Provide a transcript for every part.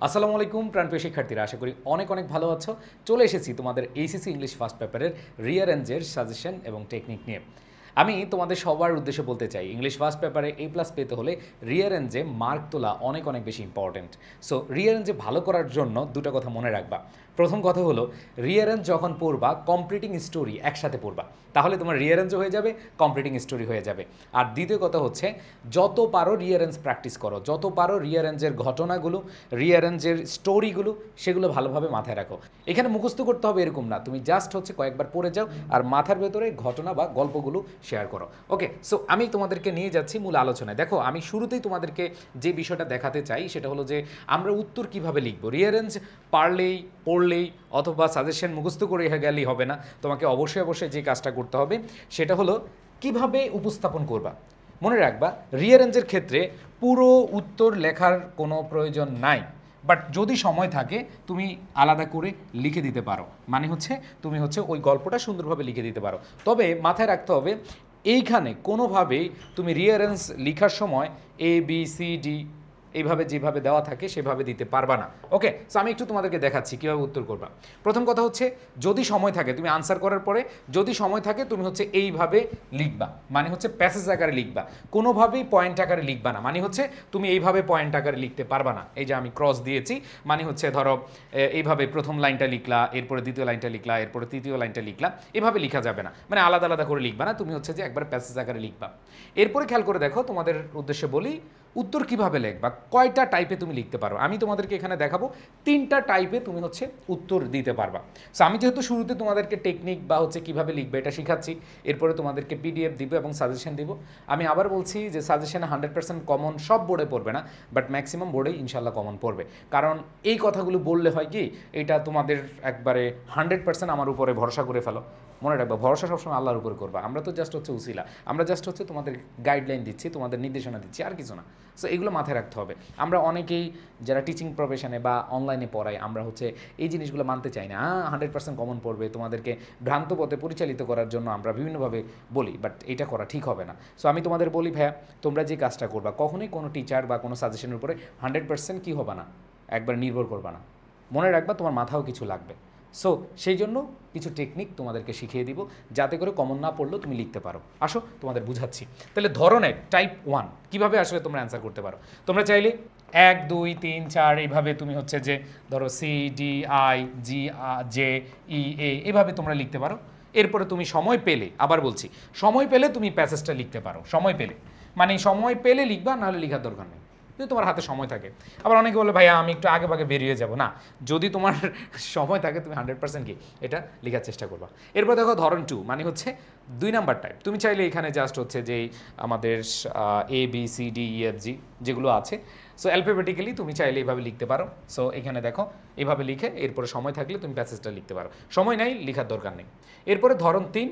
আসসালামু আলাইকুম প্রাণপ্রিয় শিক্ষার্থীরা, আশা করি অনেক অনেক ভালো আছো। চলে এসেছি তোমাদের এইচএসসি ইংলিশ ফার্স্ট পেপারের রিয়ারেঞ্জের সাজেশন এবং টেকনিক নিয়ে। আমি তোমাদের সবার উদ্দেশ্যে বলতে চাই, ইংলিশ ফার্স্ট পেপারে A+ পেতে হলে রিয়ারেঞ্জে মার্ক তোলা অনেক অনেক বেশি ইম্পর্টেন্ট। সো রিয়ারেঞ্জে ভালো করার জন্য দুটো কথা মনে রাখবা। প্রথম কথা হলো, রিয়ারেঞ্জ যখন পড়বা কমপ্লিটিং স্টোরি একসাথে পড়বা, তাহলে তোমার রিয়ারেঞ্জও হয়ে যাবে, কমপ্লিটিং স্টোরি হয়ে যাবে। আর দ্বিতীয় কথা হচ্ছে, যত পারো রিয়ারেঞ্জ প্র্যাকটিস করো, যত পারো রিয়ারেঞ্জের ঘটনাগুলো, রিয়ারেঞ্জের স্টোরিগুলো সেগুলো ভালোভাবে মাথায় রাখো। এখানে মুখস্থ করতে হবে এরকম না, তুমি জাস্ট হচ্ছে কয়েকবার পড়ে যাও আর মাথার ভেতরে ঘটনা বা গল্পগুলো শেয়ার করো। ওকে, সো আমি তোমাদেরকে নিয়ে যাচ্ছি মূল আলোচনায়। দেখো, আমি শুরুতেই তোমাদেরকে যে বিষয়টা দেখাতে চাই সেটা হলো যে আমরা উত্তর কিভাবে লিখবো। রিয়ারেঞ্জ পারলেই, পড়লেই অথবা সাজেশন মুখস্থ করে গেলেই হবে না। তোমাকে অবশ্যই অবশ্যই যে কাজটা করতে হবে সেটা হলো কিভাবে উপস্থাপন করবা। মনে রাখবা, রিয়ারেঞ্জের ক্ষেত্রে পুরো উত্তর লেখার কোনো প্রয়োজন নাই, বাট যদি সময় থাকে তুমি আলাদা করে লিখে দিতে পারো। মানে হচ্ছে তুমি হচ্ছে ওই গল্পটা সুন্দরভাবে লিখে দিতে পারো। তবে মাথায় রাখতে হবে, এইখানে কোনোভাবেই তুমি রিয়ারেঞ্জ লেখার সময় ABCD এইভাবে যেভাবে দেওয়া থাকে সেভাবে দিতে পারবা না। ওকে, সো আমি একটু তোমাদেরকে দেখাচ্ছি কীভাবে উত্তর করবা। প্রথম কথা হচ্ছে, যদি সময় থাকে তুমি আনসার করার পরে যদি সময় থাকে তুমি হচ্ছে এইভাবে লিখবা, মানে হচ্ছে প্যাসেজ আকারে লিখবা, কোনোভাবেই পয়েন্ট আকারে লিখবা না। মানে হচ্ছে তুমি এইভাবে পয়েন্ট আকারে লিখতে পারবা না। এই যে আমি ক্রস দিয়েছি, মানে হচ্ছে ধরো এইভাবে প্রথম লাইনটা লিখলা, এরপরে দ্বিতীয় লাইনটা লিখলা, এরপরে তৃতীয় লাইনটা লিখলা, এভাবে লিখা যাবে না। মানে আলাদা আলাদা করে লিখবা না, তুমি হচ্ছে যে একবার প্যাসেজ আকারে লিখবা। এরপরে খেয়াল করে দেখো, তোমাদের উদ্দেশ্যে বলি উত্তর কিভাবে লিখবা, কয়টা টাইপে তুমি লিখতে পারো। আমি তোমাদেরকে এখানে দেখাবো 3টা টাইপে তুমি হচ্ছে উত্তর দিতে পারবা। সো আমি যেহেতু শুরুতে তোমাদেরকে টেকনিক বা হচ্ছে কিভাবে লিখবে এটা শেখাচ্ছি, এরপরে তোমাদেরকে PDF দিব এবং সাজেশন দিব। আমি আবার বলছি যে সাজেশনে 100% কমন সব বোর্ডে পড়বে না, বাট ম্যাক্সিমাম বোর্ডেই ইনশাল্লাহ কমন পড়বে। কারণ এই কথাগুলো বললে হয় কি, এটা তোমাদের একবারে 100% আমার উপরে ভরসা করে ফেলো। মনে রাখবা, ভরসা সবসময় আল্লাহর উপরে করবা। আমরা তো জাস্ট হচ্ছে উসিলা, আমরা জাস্ট হচ্ছে তোমাদের গাইডলাইন দিচ্ছি, তোমাদের নির্দেশনা দিচ্ছি, আর কিছু না। সো এগুলো মাথায় রাখতে হবে। আমরা অনেকেই যারা টিচিং প্রফেশনে বা অনলাইনে পড়াই, আমরা হচ্ছে এই জিনিসগুলো মানতে চাই না। 100% কমন পড়বে, তোমাদেরকে ভ্রান্ত পথে পরিচালিত করার জন্য আমরা বিভিন্নভাবে বলি, বাট এটা করা ঠিক হবে না। সো আমি তোমাদের বলি, ভাইয়া তোমরা যে কাজটা করবা, কখনোই কোনো টিচার বা কোনো সাজেশনের উপরে 100% কী হবে না, একবার নির্ভর করবা না। মনে রাখবা, তোমার মাথাও কিছু লাগবে। সো সেই জন্য কিছু টেকনিক তোমাদেরকে শিখিয়ে দিব, যাতে করে কমন না পড়লেও তুমি লিখতে পারো। আসো তোমাদের বুঝাচ্ছি। তাহলে ধরনের টাইপ 1 কীভাবে আসলে তোমরা অ্যান্সার করতে পারো। তোমরা চাইলে 1 2 3 4 এইভাবে তুমি হচ্ছে যে ধরো CDIGJEA এভাবে তোমরা লিখতে পারো। এরপরে তুমি সময় পেলে, আবার বলছি, সময় পেলে তুমি প্যাসেজটা লিখতে পারো। সময় পেলে মানে সময় পেলে লিখবা, নাহলে লেখার দরকার নেই যদি তোমার হাতে সময় থাকে। আবার অনেকে বলে, ভাইয়া আমি একটু আগে ভাগে বেরিয়ে যাব না। যদি তোমার সময় থাকে তুমি 100% কি এটা লেখার চেষ্টা করবা। এরপর দেখো ধরন 2, মানে হচ্ছে 2 নাম্বার টাইপ। তুমি চাইলে এখানে জাস্ট হচ্ছে যে আমাদের ABCDEFG যেগুলো আছে, সো অ্যালফাবেটিক্যালি তুমি চাইলে এইভাবে লিখতে পারো। সো এখানে দেখো এইভাবে লিখে এরপরে সময় থাকলে তুমি প্যাসেজটা লিখতে পারো, সময় নাই লেখার দরকার নেই। এরপরে ধরন 3,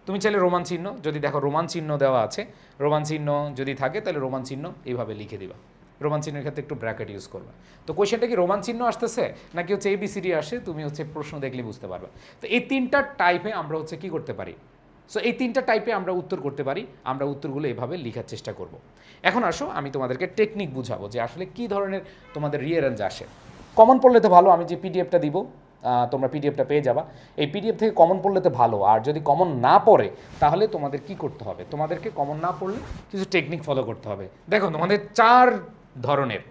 তুমি চাইলে রোমান চিহ্ন, যদি দেখো রোমান চিহ্ন দেওয়া আছে, রোমান চিহ্ন যদি থাকে তাহলে রোমান চিহ্ন এইভাবে লিখে দিবা। রোমান চিহ্নের ক্ষেত্রে একটু ব্র্যাকেট ইউজ করবে। তো কোয়েশ্চেনটা কি রোমান চিহ্ন আসতেছে নাকি হচ্ছে ABCD আসে, তুমি হচ্ছে প্রশ্ন দেখলে বুঝতে পারবে। তো এই 3টা টাইপে আমরা হচ্ছে কি করতে পারি। সো এই 3টা টাইপে আমরা উত্তর করতে পারি। আমরা উত্তরগুলো এভাবে লেখার চেষ্টা করব। এখন আসো আমি তোমাদেরকে টেকনিক বুঝাবো যে আসলে কী ধরনের তোমাদের রিয়ারেঞ্জ আসে। কমন পড়লে তো ভালো, আমি যে PDFটা দিব তোমরা PDFটা পেয়ে যাবা। এই PDF থেকে কমন পড়লে তো ভালো, আর যদি কমন না পড়ে তাহলে তোমাদের কি করতে হবে, তোমাদেরকে কমন না পড়লে কিছু টেকনিক ফলো করতে হবে। দেখো, তোমাদের 4 ধরনের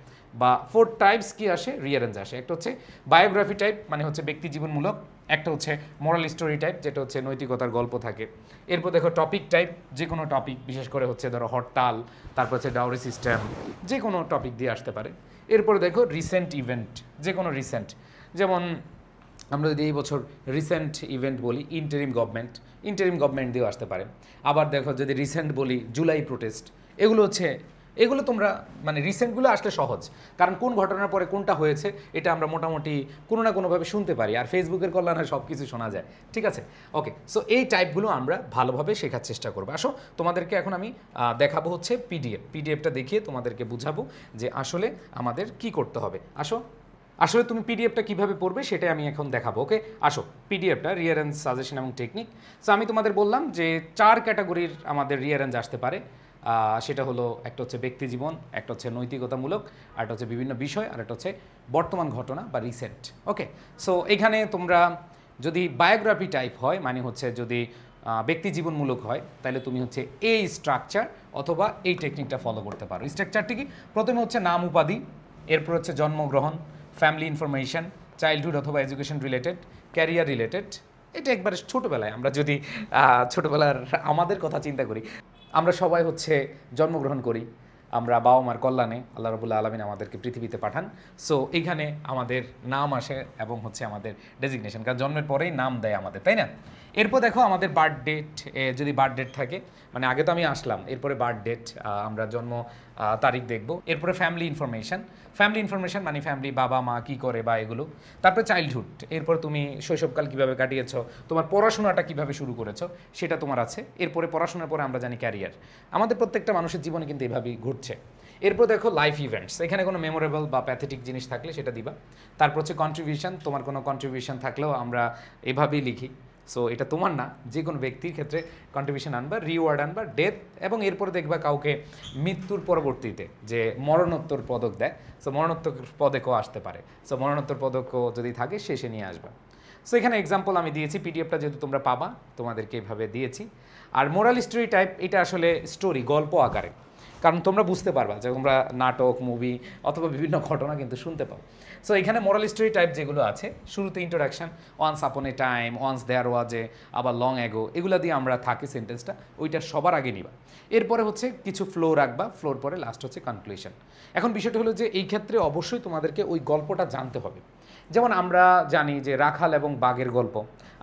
বা 4 টাইপস কি আসে রিয়ারেঞ্জ আসে। একটা হচ্ছে বায়োগ্রাফি টাইপ, মানে হচ্ছে ব্যক্তি জীবনমূলক। একটা হচ্ছে মোরাল স্টোরি টাইপ, যেটা হচ্ছে নৈতিকতার গল্প থাকে। এরপর দেখো টপিক টাইপ, যে কোনো টপিক, বিশেষ করে হচ্ছে ধরো হরতাল, তারপর হচ্ছে ডাউরি সিস্টেম, যে কোনো টপিক দিয়ে আসতে পারে। এরপরে দেখো রিসেন্ট ইভেন্ট, যে কোনো রিসেন্ট, যেমন আমরা যদি এই বছর রিসেন্ট ইভেন্ট বলি ইন্টারিম গভর্নমেন্ট দিয়েও আসতে পারে। আবার দেখো যদি রিসেন্ট বলি জুলাই প্রোটেস্ট, এগুলো তোমরা মানে রিসেন্টগুলো আসলে সহজ, কারণ কোন ঘটনার পরে কোনটা হয়েছে এটা আমরা মোটামুটি কোনো না কোনোভাবে শুনতে পারি, আর ফেসবুকের কল্যাণে সব কিছু শোনা যায়। ঠিক আছে, ওকে। সো এই টাইপগুলো আমরা ভালোভাবে শেখার চেষ্টা করবো। আসো তোমাদেরকে এখন আমি দেখাবো হচ্ছে পিডিএফটা দেখিয়ে তোমাদেরকে বুঝাবো যে আসলে আমাদের কি করতে হবে। আসলে তুমি PDFটা কীভাবে পড়বে সেটাই আমি এখন দেখাবো। ওকে, আসো PDFটা রিয়ারেঞ্জ সাজেশন এবং টেকনিক। সো আমি তোমাদের বললাম যে 4 ক্যাটাগরির আমাদের রিয়ারেঞ্জ আসতে পারে। সেটা হলো একটা হচ্ছে ব্যক্তি জীবন, একটা হচ্ছে নৈতিকতামূলক, আর একটা হচ্ছে বিভিন্ন বিষয়, আর একটা হচ্ছে বর্তমান ঘটনা বা রিসেন্ট। ওকে, সো এখানে তোমরা যদি বায়োগ্রাফি টাইপ হয়, মানে হচ্ছে যদি ব্যক্তি জীবনমূলক হয়, তাহলে তুমি হচ্ছে এই স্ট্রাকচার অথবা এই টেকনিকটা ফলো করতে পারো। স্ট্রাকচারটি কি? প্রথমে হচ্ছে নাম উপাধি, এরপর হচ্ছে জন্মগ্রহণ, ফ্যামিলি ইনফরমেশন, চাইল্ডহুড অথবা এডুকেশন রিলেটেড, ক্যারিয়ার রিলেটেড। এটা একবারে ছোটোবেলায় আমরা যদি ছোটোবেলার আমাদের কথা চিন্তা করি, আমরা সবাই হচ্ছে জন্মগ্রহণ করি, আমরা বাবা মার কল্যাণে আল্লাহ রাব্বুল আলামিন আমাদেরকে পৃথিবীতে পাঠান। সো এইখানে আমাদের নাম আসে এবং হচ্ছে আমাদের ডেজিগনেশন, কারণ জন্মের পরেই নাম দেয় আমাদের, তাই না? এরপর দেখো আমাদের বার্থ ডেট, যদি বার্থ ডেট থাকে, মানে আগে তো আমি আসলাম, এরপরে বার্থ ডেট, আমরা জন্ম তারিখ দেখব। এরপরে ফ্যামিলি ইনফরমেশন মানে ফ্যামিলি, বাবা মা কী করে বা এগুলো। তারপরে চাইল্ডহুড, এরপর তুমি শৈশবকাল কীভাবে কাটিয়েছো, তোমার পড়াশোনাটা কীভাবে শুরু করেছো সেটা তোমার আছে। এরপরে পড়াশোনার পরে আমরা জানি ক্যারিয়ার। আমাদের প্রত্যেকটা মানুষের জীবনে কিন্তু এভাবেই ঘটছে। এরপর দেখো লাইফ ইভেন্টস, এখানে কোনো মেমোরেবল বা প্যাথেটিক জিনিস থাকলে সেটা দিবা। তারপর হচ্ছে কন্ট্রিবিউশন, তোমার কোনো কন্ট্রিবিউশন থাকলেও আমরা এভাবেই লিখি। সো এটা তোমার না, যে কোনো ব্যক্তির ক্ষেত্রে কন্ট্রিবিউশন আনবা, রিওয়ার্ড আনবা, ডেথ, এবং এরপরে দেখবা কাউকে মৃত্যুর পরবর্তীতে যে মরণোত্তর পদক দেয়, সো মরণোত্তর পদকও আসতে পারে। সো মরণোত্তর পদকও যদি থাকে শেষে নিয়ে আসবা। সো এখানে এক্সাম্পল আমি দিয়েছি, পিডিএফটা যেহেতু তোমরা পাবা তোমাদেরকে এভাবে দিয়েছি। আর মোরাল স্টোরি টাইপ, এটা আসলে স্টোরি, গল্প আকারে, কারণ তোমরা বুঝতে পারবা যে তোমরা নাটক, মুভি অথবা বিভিন্ন ঘটনা কিন্তু শুনতে পাও। সো এখানে মোরাল স্টোরি টাইপ যেগুলো আছে, শুরুতে introduction, once upon A time, once there ওয়াজ এ, আবার লং অ্যাগো, এগুলো দিয়ে আমরা থাকি সেন্টেন্সটা, ওইটা সবার আগে নিবা। এরপরে হচ্ছে কিছু ফ্লো রাখবা, ফ্লোর পরে লাস্ট হচ্ছে কনক্লুশন। এখন বিষয়টা হলো যে এই ক্ষেত্রে অবশ্যই তোমাদেরকে ওই গল্পটা জানতে হবে। যেমন আমরা জানি যে রাখাল এবং বাঘের গল্প,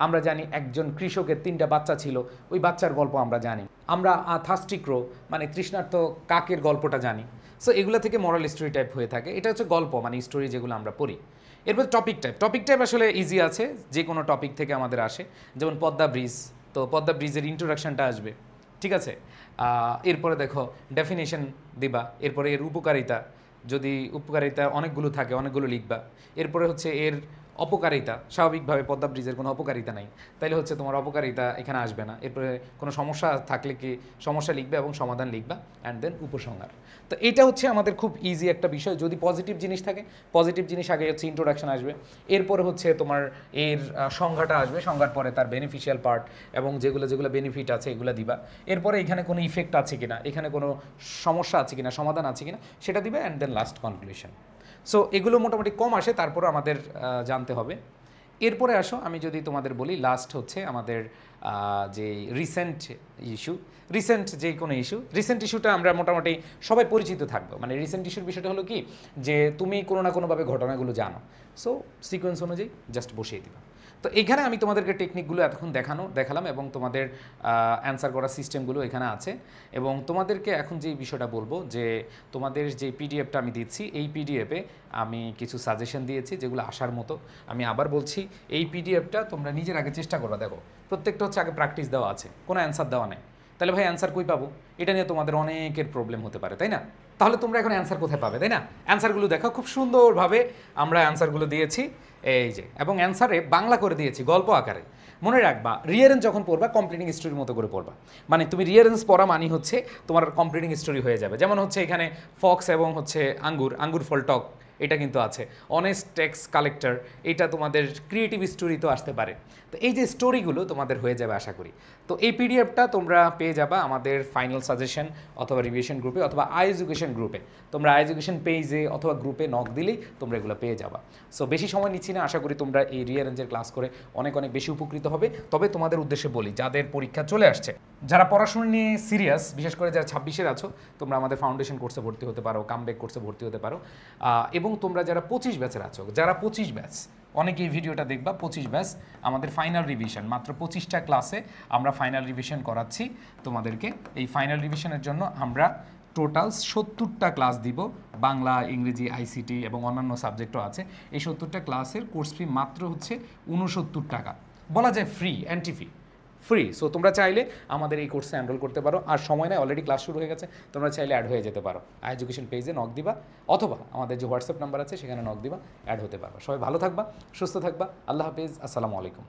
আমরা জানি একজন কৃষকের 3টা বাচ্চা ছিল, ওই বাচ্চার গল্প আমরা জানি। আমরা থার্স্টিক্রো মানে তৃষ্ণার্ত কাকের গল্পটা জানি। সো এগুলো থেকে মোরাল স্টোরি টাইপ হয়ে থাকে। এটা হচ্ছে গল্প মানে স্টোরি যেগুলো আমরা পড়ি। এরপর টপিক টাইপ আসলে ইজি আছে, যে কোনো টপিক থেকে আমাদের আসে। যেমন পদ্মা ব্রিজ, তো পদ্মা ব্রিজের ইন্ট্রোডাকশনটা আসবে, ঠিক আছে? এরপরে দেখো ডেফিনেশন দিবা, এরপরে এর উপকারিতা, যদি উপকারিতা অনেকগুলো থাকে অনেকগুলো লিখবা। এরপরে হচ্ছে এর অপকারিতা, স্বাভাবিকভাবে পদ্মা ব্রিজের কোনো অপকারিতা নাই, তাইলে হচ্ছে তোমার অপকারিতা এখানে আসবে না। এরপরে কোনো সমস্যা থাকলে কি সমস্যা লিখবে এবং সমাধান লিখবা, অ্যান্ড দেন উপসংহার। তো এটা হচ্ছে আমাদের খুব ইজি একটা বিষয়। যদি পজিটিভ জিনিস থাকে, পজিটিভ জিনিস আগে হচ্ছে ইন্ট্রোডাকশন আসবে, এরপরে হচ্ছে তোমার এর সংজ্ঞাটা আসবে, সংজ্ঞার পরে তার বেনিফিশিয়াল পার্ট এবং যেগুলো বেনিফিট আছে এগুলো দিবা। এরপরে এখানে কোনো ইফেক্ট আছে কিনা, এখানে কোনো সমস্যা আছে কিনা, সমাধান আছে কিনা সেটা দিবে, and then last conclusion. So এগুলো মোটামুটি কম আসে, তারপরে আমাদের জানতে হবে। এরপরে আসো আমি যদি তোমাদের বলি, লাস্ট হচ্ছে আমাদের যে রিসেন্ট যে কোনো রিসেন্ট ইস্যুটা আমরা মোটামুটি সবাই পরিচিত থাকবো। মানে রিসেন্ট ইস্যুর বিষয়টা হলো কি, যে তুমি কোনো না কোনোভাবে ঘটনাগুলো জানো, সো সিকোয়েন্স অনুযায়ী জাস্ট বসিয়ে দিবা। তো এখানে আমি তোমাদেরকে টেকনিকগুলো এতক্ষণ দেখালাম এবং তোমাদের অ্যান্সার করার সিস্টেমগুলো এখানে আছে। এবং তোমাদেরকে এখন যে বিষয়টা বলবো, যে তোমাদের যে পিডিএফটা আমি দিচ্ছি, এই পিডিএফে আমি কিছু সাজেশন দিয়েছি যেগুলো আসার মতো। আমি আবার বলছি, এই পিডিএফটা তোমরা নিজের আগে চেষ্টা করবা। দেখো প্রত্যেকটা হচ্ছে আগে প্র্যাকটিস দেওয়া আছে, কোনো অ্যান্সার দেওয়া নেই। তাহলে ভাই অ্যান্সার কই পাবো, এটা নিয়ে তোমাদের অনেকের প্রবলেম হতে পারে, তাই না? তাহলে তোমরা এখন অ্যান্সার কোথায় পাবে, তাই না? অ্যান্সারগুলো দেখো, খুব সুন্দরভাবে আমরা অ্যান্সারগুলো দিয়েছি, এই যে, এবং অ্যান্সারে বাংলা করে দিয়েছি গল্প আকারে। মনে রাখবা, রিয়ারেন্স যখন পড়বা কমপ্লিটিং স্টোরির মতো করে পড়বা। মানে তুমি রিয়ারেন্স পড়া মানে হচ্ছে তোমার কমপ্লিটিং স্টোরি হয়ে যাবে। যেমন হচ্ছে এখানে ফক্স এবং হচ্ছে আঙ্গুর ফল টক, এটা কিন্তু আছে। অনেস্ট ট্যাক্স কালেক্টর, এটা তোমাদের ক্রিয়েটিভ স্টোরি তো আসতে পারে। তো এই যে স্টোরিগুলো তোমাদের হয়ে যাবে আশা করি। তো এই পিডিএফটা তোমরা পেয়ে যাবা আমাদের ফাইনাল সাজেশন অথবা রিভিশন গ্রুপে অথবা আই এডুকেশন গ্রুপে। তোমরা আই এডুকেশন পেজে অথবা গ্রুপে নক দিলেই তোমরা এগুলো পেয়ে যাবা। সো বেশি সময় নিচ্ছি না, আশা করি তোমরা এই রিয়ারেঞ্জের ক্লাস করে অনেক বেশি উপকৃত হবে। তবে তোমাদের উদ্দেশ্যে বলি, যাদের পরীক্ষা চলে আসছে, যারা পড়াশোনা নিয়ে সিরিয়াস, বিশেষ করে যারা 26-এর আছো, তোমরা আমাদের ফাউন্ডেশন কোর্সে ভর্তি হতে পারো, কামব্যাক কোর্সে ভর্তি হতে পারো। এবং তোমরা যারা 25 ব্যাচের আছো, যারা 25 ব্যাচ, অনেকে এই ভিডিওটা দেখবা, 25 ব্যাচ আমাদের ফাইনাল রিভিশন, মাত্র 25টা ক্লাসে আমরা ফাইনাল রিভিশন করাচ্ছি তোমাদেরকে। এই ফাইনাল রিভিশনের জন্য আমরা টোটাল 70টা ক্লাস দিব, বাংলা, ইংরেজি, আইসিটি এবং অন্যান্য সাবজেক্টও আছে। এই 70টা ক্লাসের কোর্স ফি মাত্র হচ্ছে 69 টাকা, বলা যায় ফ্রি, ফ্রি। সো তোমরা চাইলে আমাদের এই কোর্সে এনরোল করতে পারো। আর সময় নেই, অলরেডি ক্লাস শুরু হয়ে গেছে, তোমরা চাইলে অ্যাড হয়ে যেতে পারো। আই এডুকেশন পেজে নক দিবা অথবা আমাদের যে হোয়াটসঅ্যাপ নাম্বার আছে সেখানে নক দিবা, অ্যাড হতে পারো। সবাই ভালো থাকবা, সুস্থ থাকবা। আল্লাহ হাফেজ, আসসালামু আলাইকুম।